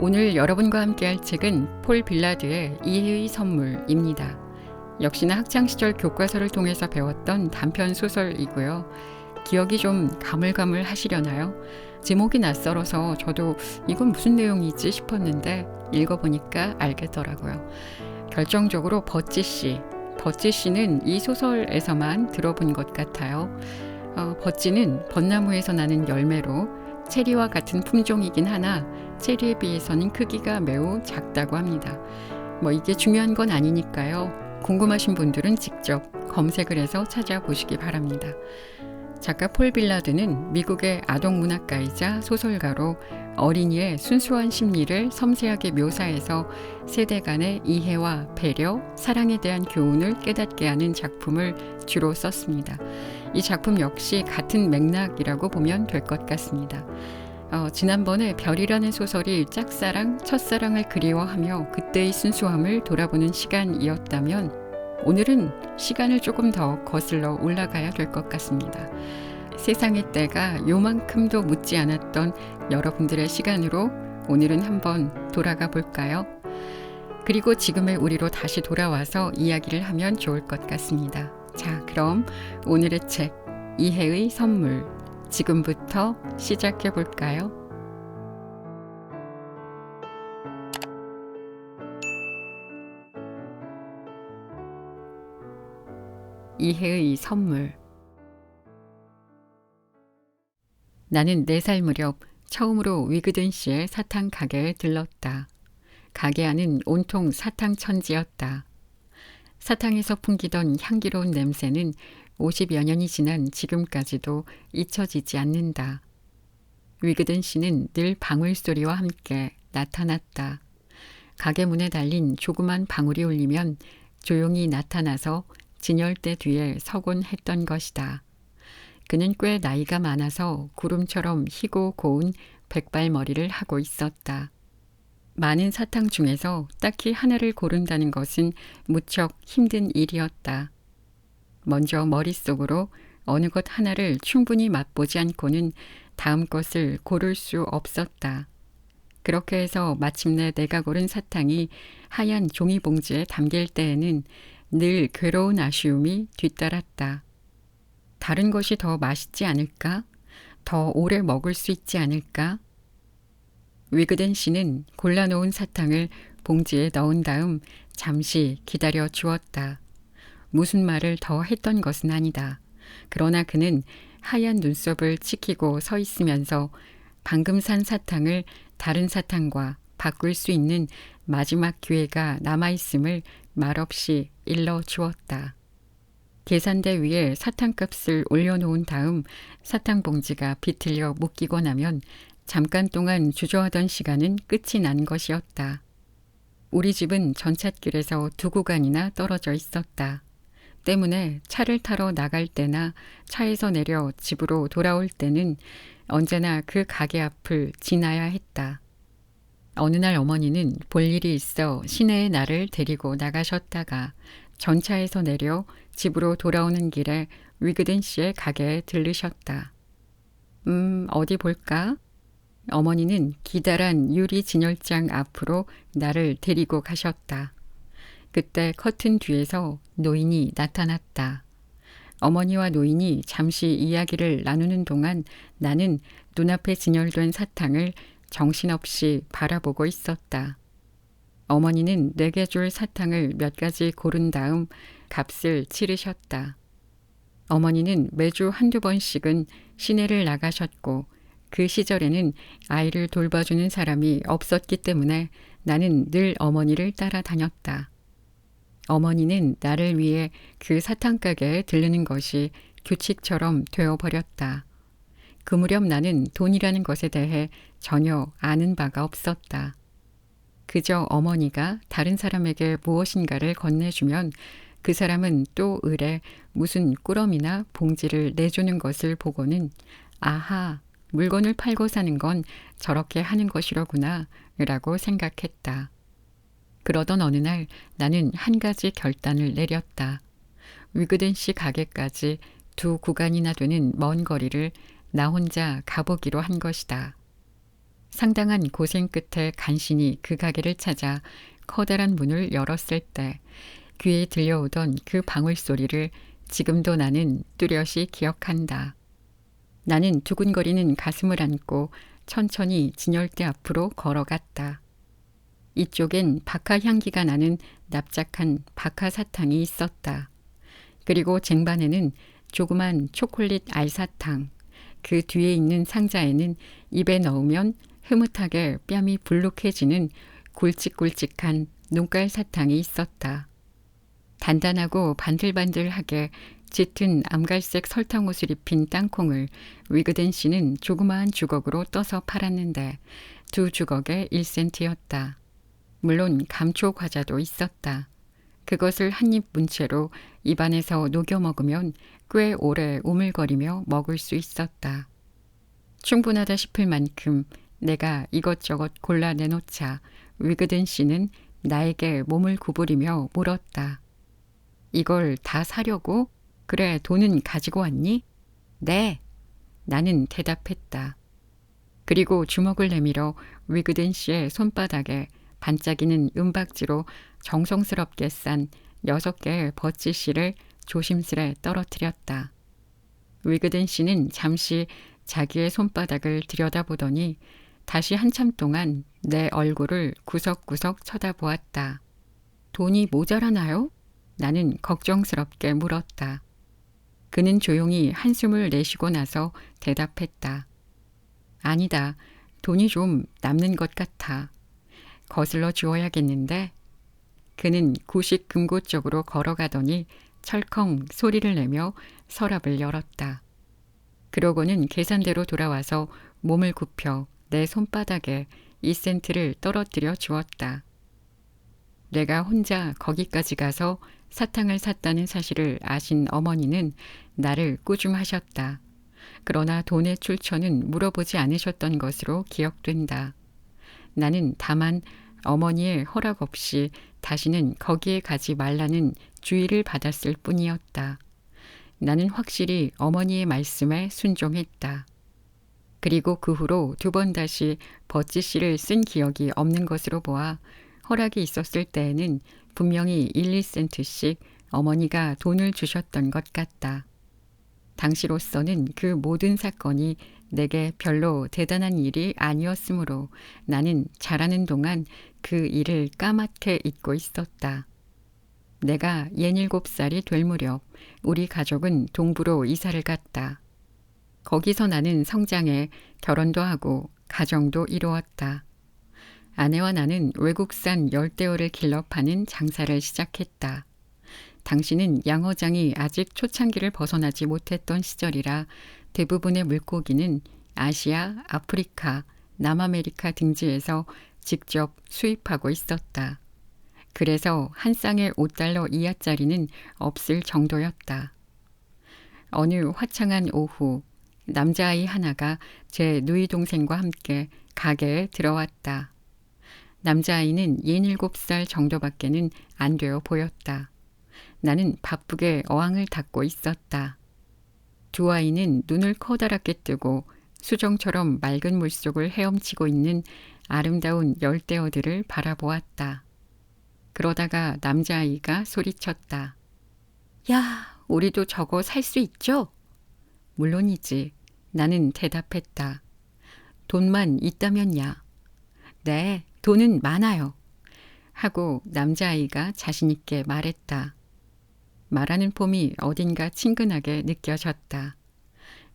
오늘 여러분과 함께 할 책은 폴 빌라드의 이해의 선물입니다. 역시나 학창시절 교과서를 통해서 배웠던 단편 소설이고요. 기억이 좀 가물가물 하시려나요? 제목이 낯설어서 저도 이건 무슨 내용이지 싶었는데 읽어보니까 알겠더라고요. 결정적으로 버찌 씨는 이 소설에서만 들어본 것 같아요. 버찌는 벚나무에서 나는 열매로 체리와 같은 품종이긴 하나 체리에 비해서는 크기가 매우 작다고 합니다. 이게 중요한 건 아니니까요. 궁금하신 분들은 직접 검색을 해서 찾아보시기 바랍니다. 작가 폴 빌라드는 미국의 아동문학가이자 소설가로 어린이의 순수한 심리를 섬세하게 묘사해서 세대 간의 이해와 배려, 사랑에 대한 교훈을 깨닫게 하는 작품을 주로 썼습니다. 이 작품 역시 같은 맥락이라고 보면 될 것 같습니다. 지난번에 별이라는 소설이 짝사랑, 첫사랑을 그리워하며 그때의 순수함을 돌아보는 시간이었다면 오늘은 시간을 조금 더 거슬러 올라가야 될 것 같습니다. 세상의 때가 요만큼도 묻지 않았던 여러분들의 시간으로 오늘은 한번 돌아가 볼까요? 그리고 지금의 우리로 다시 돌아와서 이야기를 하면 좋을 것 같습니다. 자, 그럼 오늘의 책 이해의 선물 지금부터 시작해 볼까요? 이해의 선물. 나는 4살 무렵 처음으로 위그든 씨의 사탕 가게에 들렀다. 가게 안은 온통 사탕 천지였다. 사탕에서 풍기던 향기로운 냄새는 50여 년이 지난 지금까지도 잊혀지지 않는다. 위그든 씨는 늘 방울소리와 함께 나타났다. 가게 문에 달린 조그만 방울이 울리면 조용히 나타나서 진열대 뒤에 서곤 했던 것이다. 그는 꽤 나이가 많아서 구름처럼 희고 고운 백발머리를 하고 있었다. 많은 사탕 중에서 딱히 하나를 고른다는 것은 무척 힘든 일이었다. 먼저 머릿속으로 어느 것 하나를 충분히 맛보지 않고는 다음 것을 고를 수 없었다. 그렇게 해서 마침내 내가 고른 사탕이 하얀 종이봉지에 담길 때에는 늘 괴로운 아쉬움이 뒤따랐다. 다른 것이 더 맛있지 않을까? 더 오래 먹을 수 있지 않을까? 위그든 씨는 골라놓은 사탕을 봉지에 넣은 다음 잠시 기다려 주었다. 무슨 말을 더 했던 것은 아니다. 그러나 그는 하얀 눈썹을 치키고 서 있으면서 방금 산 사탕을 다른 사탕과 바꿀 수 있는 마지막 기회가 남아있음을 말없이 일러 주었다. 계산대 위에 사탕값을 올려놓은 다음 사탕 봉지가 비틀려 묶이고 나면 잠깐 동안 주저하던 시간은 끝이 난 것이었다. 우리 집은 전찻길에서 2구간이나 떨어져 있었다. 때문에 차를 타러 나갈 때나 차에서 내려 집으로 돌아올 때는 언제나 그 가게 앞을 지나야 했다. 어느 날 어머니는 볼 일이 있어 시내에 나를 데리고 나가셨다가 전차에서 내려 집으로 돌아오는 길에 위그든 씨의 가게에 들르셨다. 어디 볼까? 어머니는 기다란 유리 진열장 앞으로 나를 데리고 가셨다. 그때 커튼 뒤에서 노인이 나타났다. 어머니와 노인이 잠시 이야기를 나누는 동안 나는 눈앞에 진열된 사탕을 정신없이 바라보고 있었다. 어머니는 내게 줄 사탕을 몇 가지 고른 다음 값을 치르셨다. 어머니는 매주 1~2번씩은 시내를 나가셨고 그 시절에는 아이를 돌봐주는 사람이 없었기 때문에 나는 늘 어머니를 따라다녔다. 어머니는 나를 위해 그 사탕가게에 들르는 것이 규칙처럼 되어버렸다. 그 무렵 나는 돈이라는 것에 대해 전혀 아는 바가 없었다. 그저 어머니가 다른 사람에게 무엇인가를 건네주면 그 사람은 또 을에 무슨 꾸러미나 봉지를 내주는 것을 보고는 아하, 물건을 팔고 사는 건 저렇게 하는 것이로구나 라고 생각했다. 그러던 어느 날 나는 한 가지 결단을 내렸다. 위그든 씨 가게까지 2구간이나 되는 먼 거리를 나 혼자 가보기로 한 것이다. 상당한 고생 끝에 간신히 그 가게를 찾아 커다란 문을 열었을 때 귀에 들려오던 그 방울소리를 지금도 나는 뚜렷이 기억한다. 나는 두근거리는 가슴을 안고 천천히 진열대 앞으로 걸어갔다. 이쪽엔 박하 향기가 나는 납작한 박하 사탕이 있었다. 그리고 쟁반에는 조그만 초콜릿 알사탕, 그 뒤에 있는 상자에는 입에 넣으면 흐뭇하게 뺨이 불룩해지는 굵직굵직한 눈깔 사탕이 있었다. 단단하고 반들반들하게 짙은 암갈색 설탕옷을 입힌 땅콩을 위그든 씨는 조그마한 주걱으로 떠서 팔았는데 두 주걱에 1센트였다. 물론 감초 과자도 있었다. 그것을 한 입 문채로 입안에서 녹여 먹으면 꽤 오래 우물거리며 먹을 수 있었다. 충분하다 싶을 만큼 내가 이것저것 골라 내놓자 위그든 씨는 나에게 몸을 구부리며 물었다. 이걸 다 사려고? 그래, 돈은 가지고 왔니? 네. 나는 대답했다. 그리고 주먹을 내밀어 위그든 씨의 손바닥에 반짝이는 은박지로 정성스럽게 싼 6개의 버찌씨를 조심스레 떨어뜨렸다. 위그든 씨는 잠시 자기의 손바닥을 들여다보더니 다시 한참 동안 내 얼굴을 구석구석 쳐다보았다. 돈이 모자라나요? 나는 걱정스럽게 물었다. 그는 조용히 한숨을 내쉬고 나서 대답했다. 아니다. 돈이 좀 남는 것 같아. 거슬러 주어야겠는데. 그는 구식금고 쪽으로 걸어가더니 철컹 소리를 내며 서랍을 열었다. 그러고는 계산대로 돌아와서 몸을 굽혀 내 손바닥에 2센트를 떨어뜨려 주었다. 내가 혼자 거기까지 가서 사탕을 샀다는 사실을 아신 어머니는 나를 꾸중하셨다. 그러나 돈의 출처는 물어보지 않으셨던 것으로 기억된다. 나는 다만 어머니의 허락 없이 다시는 거기에 가지 말라는 주의를 받았을 뿐이었다. 나는 확실히 어머니의 말씀에 순종했다. 그리고 그 후로 2번 다시 버찌씨를 쓴 기억이 없는 것으로 보아 허락이 있었을 때에는 분명히 1, 2센트씩 어머니가 돈을 주셨던 것 같다. 당시로서는 그 모든 사건이 내게 별로 대단한 일이 아니었으므로 나는 자라는 동안 그 일을 까맣게 잊고 있었다. 내가 67살이 될 무렵 우리 가족은 동부로 이사를 갔다. 거기서 나는 성장해 결혼도 하고 가정도 이루었다. 아내와 나는 외국산 열대어를 길러 파는 장사를 시작했다. 당시는 양어장이 아직 초창기를 벗어나지 못했던 시절이라 대부분의 물고기는 아시아, 아프리카, 남아메리카 등지에서 직접 수입하고 있었다. 그래서 한 쌍의 $5 이하짜리는 없을 정도였다. 어느 화창한 오후 남자아이 하나가 제 누이 동생과 함께 가게에 들어왔다. 남자아이는 67살 정도밖에는 안 되어 보였다. 나는 바쁘게 어항을 닦고 있었다. 두 아이는 눈을 커다랗게 뜨고 수정처럼 맑은 물속을 헤엄치고 있는 아름다운 열대어들을 바라보았다. 그러다가 남자아이가 소리쳤다. 야, 우리도 저거 살 수 있죠? 물론이지. 나는 대답했다. 돈만 있다면야. 네, 돈은 많아요. 하고 남자아이가 자신있게 말했다. 말하는 폼이 어딘가 친근하게 느껴졌다.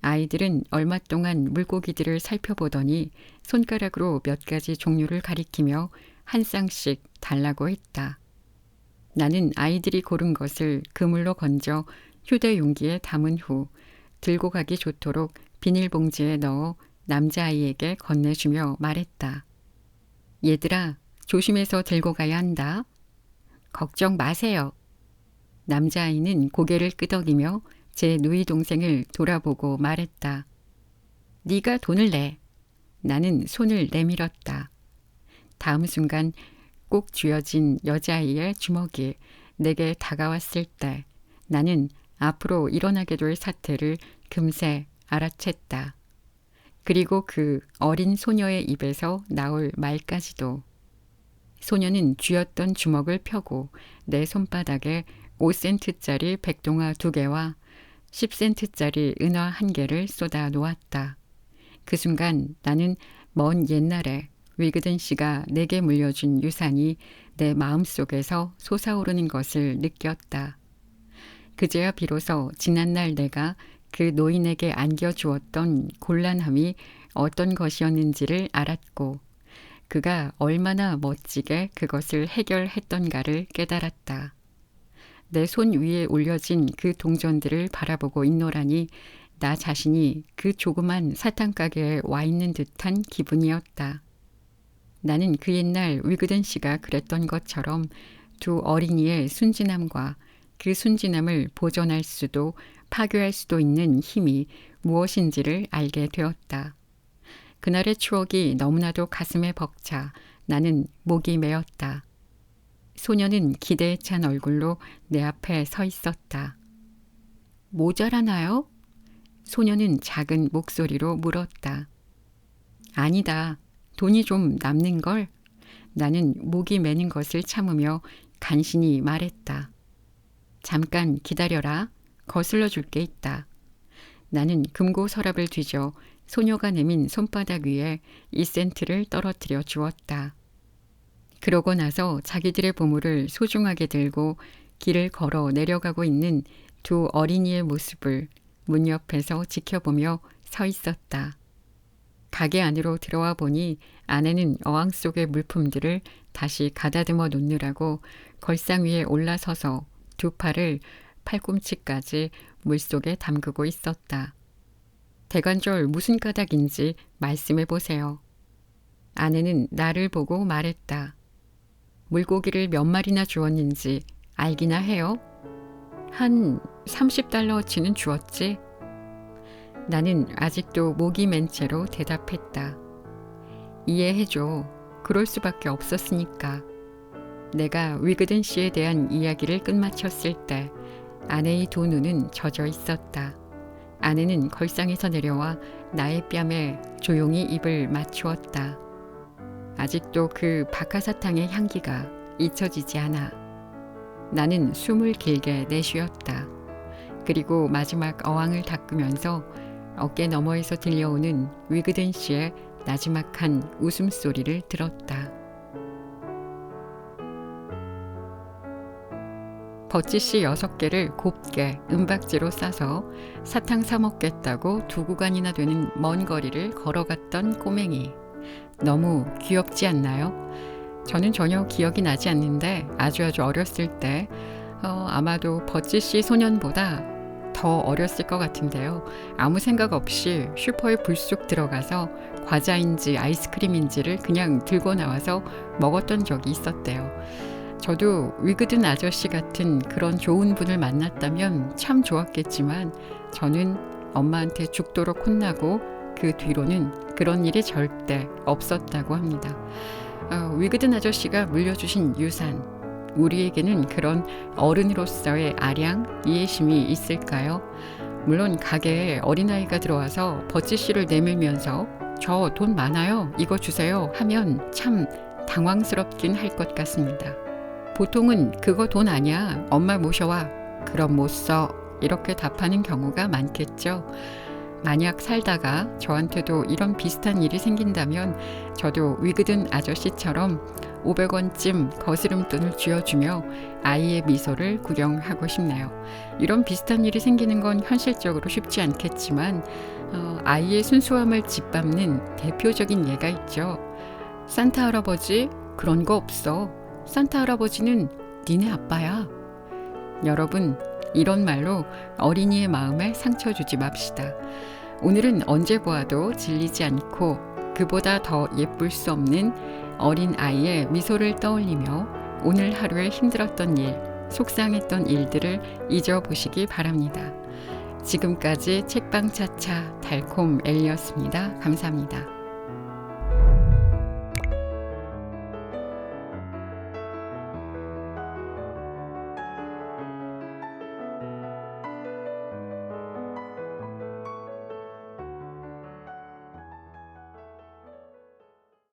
아이들은 얼마 동안 물고기들을 살펴보더니 손가락으로 몇 가지 종류를 가리키며 한 쌍씩 달라고 했다. 나는 아이들이 고른 것을 그물로 건져 휴대 용기에 담은 후 들고 가기 좋도록 비닐봉지에 넣어 남자아이에게 건네주며 말했다. 얘들아, 조심해서 들고 가야 한다. 걱정 마세요. 남자아이는 고개를 끄덕이며 제 누이 동생을 돌아보고 말했다. 네가 돈을 내. 나는 손을 내밀었다. 다음 순간 꼭 쥐어진 여자아이의 주먹이 내게 다가왔을 때 나는 앞으로 일어나게 될 사태를 금세 알아챘다. 그리고 그 어린 소녀의 입에서 나올 말까지도. 소녀는 쥐었던 주먹을 펴고 내 손바닥에 5센트짜리 백동화 2개와 10센트짜리 은화 1개를 쏟아 놓았다. 그 순간 나는 먼 옛날에 위그든 씨가 내게 물려준 유산이 내 마음속에서 솟아오르는 것을 느꼈다. 그제야 비로소 지난날 내가 그 노인에게 안겨주었던 곤란함이 어떤 것이었는지를 알았고 그가 얼마나 멋지게 그것을 해결했던가를 깨달았다. 내 손 위에 올려진 그 동전들을 바라보고 있노라니 나 자신이 그 조그만 사탕가게에 와 있는 듯한 기분이었다. 나는 그 옛날 위그든 씨가 그랬던 것처럼 두 어린이의 순진함과 그 순진함을 보존할 수도 파괴할 수도 있는 힘이 무엇인지를 알게 되었다. 그날의 추억이 너무나도 가슴에 벅차 나는 목이 메었다. 소녀는 기대에 찬 얼굴로 내 앞에 서 있었다. 모자라나요? 소녀는 작은 목소리로 물었다. 아니다. 돈이 좀 남는걸? 나는 목이 메는 것을 참으며 간신히 말했다. 잠깐 기다려라. 거슬러 줄 게 있다. 나는 금고 서랍을 뒤져 소녀가 내민 손바닥 위에 2센트를 떨어뜨려 주었다. 그러고 나서 자기들의 보물을 소중하게 들고 길을 걸어 내려가고 있는 두 어린이의 모습을 문 옆에서 지켜보며 서 있었다. 가게 안으로 들어와 보니 아내는 어항 속의 물품들을 다시 가다듬어 놓느라고 걸상 위에 올라서서 두 팔을 팔꿈치까지 물속에 담그고 있었다. 대관절 무슨 까닭인지 말씀해 보세요. 아내는 나를 보고 말했다. 물고기를 몇 마리나 주었는지 알기나 해요? 한 30달러어치는 주었지. 나는 아직도 목이 맨 채로 대답했다. 이해해줘. 그럴 수밖에 없었으니까. 내가 위그든 씨에 대한 이야기를 끝마쳤을 때 아내의 두 눈은 젖어 있었다. 아내는 걸상에서 내려와 나의 뺨에 조용히 입을 맞추었다. 아직도 그 박하사탕의 향기가 잊혀지지 않아. 나는 숨을 길게 내쉬었다. 그리고 마지막 어항을 닦으면서 어깨 너머에서 들려오는 위그든 씨의 나지막한 웃음소리를 들었다. 버찌씨 6개를 곱게 은박지로 싸서 사탕 사 먹겠다고 2구간이나 되는 먼 거리를 걸어갔던 꼬맹이. 너무 귀엽지 않나요? 저는 전혀 기억이 나지 않는데 아주 어렸을 때 아마도 버찌씨 소년보다 더 어렸을 것 같은데요. 아무 생각 없이 슈퍼에 불쑥 들어가서 과자인지 아이스크림인지를 그냥 들고 나와서 먹었던 적이 있었대요. 저도 위그든 아저씨 같은 그런 좋은 분을 만났다면 참 좋았겠지만 저는 엄마한테 죽도록 혼나고 그 뒤로는 그런 일이 절대 없었다고 합니다. 위그든 아저씨가 물려주신 유산, 우리에게는 그런 어른으로서의 아량, 이해심이 있을까요? 물론 가게에 어린아이가 들어와서 버찌씨를 내밀면서 저 돈 많아요, 이거 주세요 하면 참 당황스럽긴 할 것 같습니다. 보통은 그거 돈 아니야, 엄마 모셔와, 그럼 못 써, 이렇게 답하는 경우가 많겠죠. 만약 살다가 저한테도 이런 비슷한 일이 생긴다면 저도 위그든 아저씨처럼 500원쯤 거스름돈을 쥐어주며 아이의 미소를 구경하고 싶네요. 이런 비슷한 일이 생기는 건 현실적으로 쉽지 않겠지만 아이의 순수함을 짓밟는 대표적인 예가 있죠. 산타 할아버지 그런 거 없어. 산타 할아버지는 니네 아빠야. 여러분, 이런 말로 어린이의 마음에 상처 주지 맙시다. 오늘은 언제 보아도 질리지 않고 그보다 더 예쁠 수 없는 어린 아이의 미소를 떠올리며 오늘 하루에 힘들었던 일, 속상했던 일들을 잊어보시기 바랍니다. 지금까지 책방차차 달콤 엘리였습니다. 감사합니다.